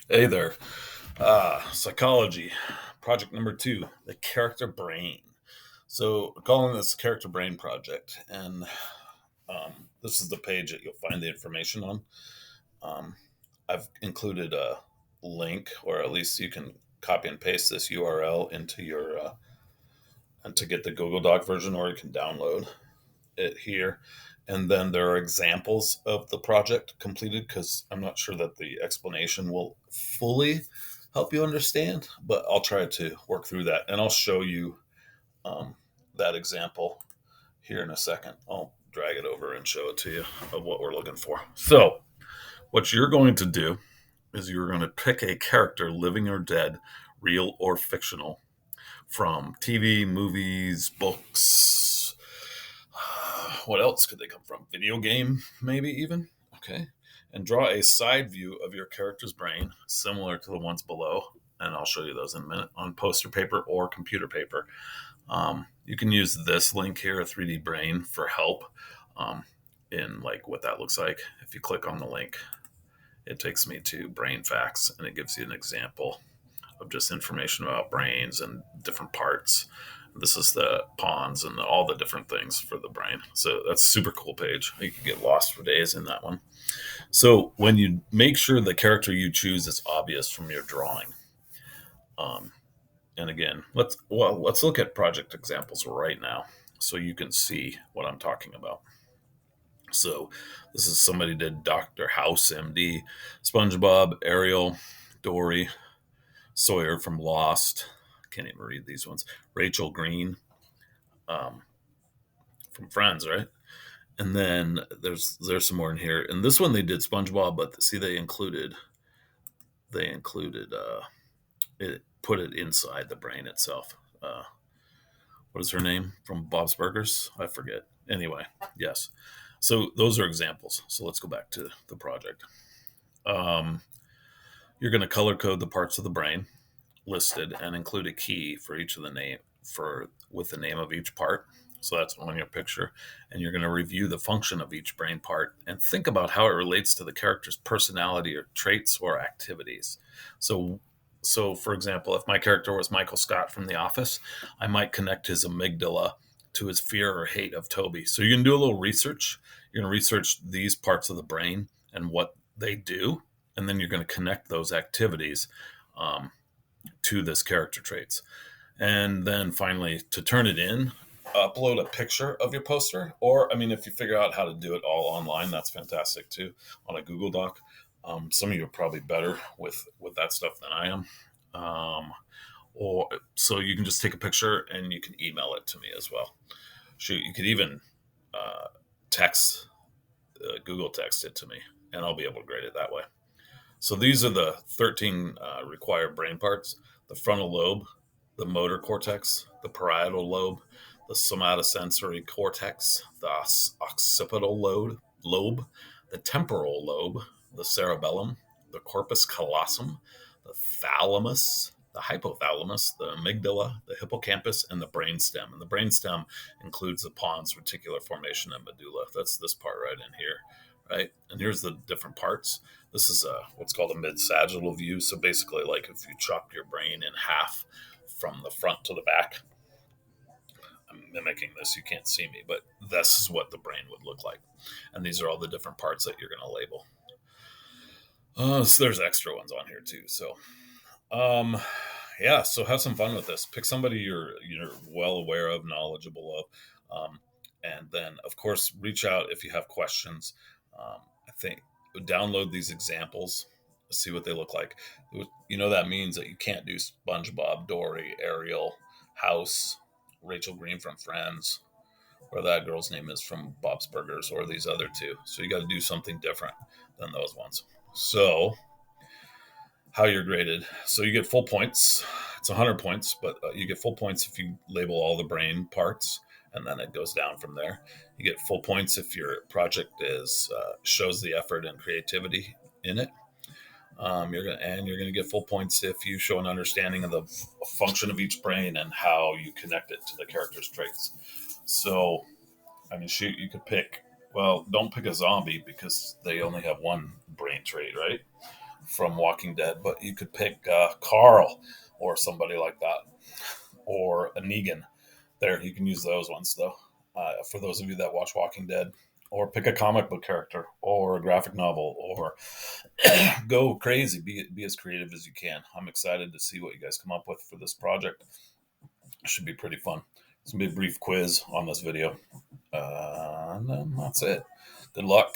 Hey there. Psychology, project number 2, the character brain. So, we're calling this character brain project, and this is the page that you'll find the information on. Um, I've included a link, or at least you can copy and paste this URL into your and to get the Google Doc version, or you can download it here. And then there are examples of the project completed because I'm not sure that the explanation will fully help you understand, but I'll try to work through that and I'll show you um, that example here in a second. I'll drag it over and show it to you of what we're looking for. So, what you're going to do is you're going to pick a character, living or dead, real or fictional, from TV, movies, books. What else could they come from? Video game, maybe even? Okay. And draw a side view of your character's brain, similar to the ones below. And I'll show you those in a minute on poster paper or computer paper. You can use this link here, a 3D brain, for help um, in like what that looks like. If you click on the link, it takes me to Brain Facts and it gives you an example of just information about brains and different parts. This is the pawns and all the different things for the brain. So that's a super cool page. You can get lost for days in that one. So when you make sure the character you choose is obvious from your drawing. Um, and again, let's look at project examples right now so you can see what I'm talking about. So this is somebody did Dr. House, MD, SpongeBob, Ariel, Dory, Sawyer from Lost. Can't even read these ones. Rachel Green um, from Friends, right? And then there's some more in here. And this one they did SpongeBob, but see they included it, put it inside the brain itself. What is her name from Bob's Burgers? I forget. Anyway, yes. So those are examples. So let's go back to the project. Um, you're going to color code the parts of the brain listed and include a key for each of the name for with the name of each part. So that's on your picture. And you're going to review the function of each brain part and think about how it relates to the character's personality or traits or activities. So for example, if my character was Michael Scott from The Office, I might connect his amygdala to his fear or hate of Toby. So you can do a little research. You're going to research these parts of the brain and what they do, and then you're going to connect those activities um, to this character traits. And then finally, to turn it in, upload a picture of your poster. Or, I mean, if you figure out how to do it all online, that's fantastic too, on a Google Doc. Some of you are probably better with that stuff than I am. Or so you can just take a picture and you can email it to me as well. Shoot, you could even uh, text, Google text it to me, and I'll be able to grade it that way. So these are the 13 required brain parts: the frontal lobe, the motor cortex, the parietal lobe, the somatosensory cortex, the occipital lobe, the temporal lobe, the cerebellum, the corpus callosum, the thalamus, the hypothalamus, the amygdala, the hippocampus, and the brainstem. And the brainstem includes the pons, reticular formation, and medulla. That's this part right in here, right? And here's the different parts. This is what's called a mid-sagittal view. So basically, like if you chopped your brain in half from the front to the back. I'm mimicking this. You can't see me, but this is what the brain would look like. And these are all the different parts that you're going to label. So there's extra ones on here too. So, um, yeah. So have some fun with this. Pick somebody you're well aware of, knowledgeable of, and then of course reach out if you have questions. I think download these examples, see what they look like. That means that you can't do SpongeBob, Dory, Ariel, House, Rachel Green from Friends, or that girl's name is from Bob's Burgers, or these other two. So you got to do something different than those ones. So how you're graded. So you get full points. It's 100 points, but you get full points if you label all the brain parts, and then it goes down from there. You get full points if your project is shows the effort and creativity in it. You're gonna get full points if you show an understanding of the function of each brain and how you connect it to the character's traits. So, I mean, shoot, you could pick. Well, don't pick a zombie because they only have one brain trait, right? from Walking Dead, but you could pick Carl or somebody like that, or a Negan. There, you can use those ones though. For those of you that watch Walking Dead, or pick a comic book character or a graphic novel, or go crazy. Be as creative as you can. I'm excited to see what you guys come up with for this project. It should be pretty fun. It's gonna be a brief quiz on this video, and then that's it. Good luck.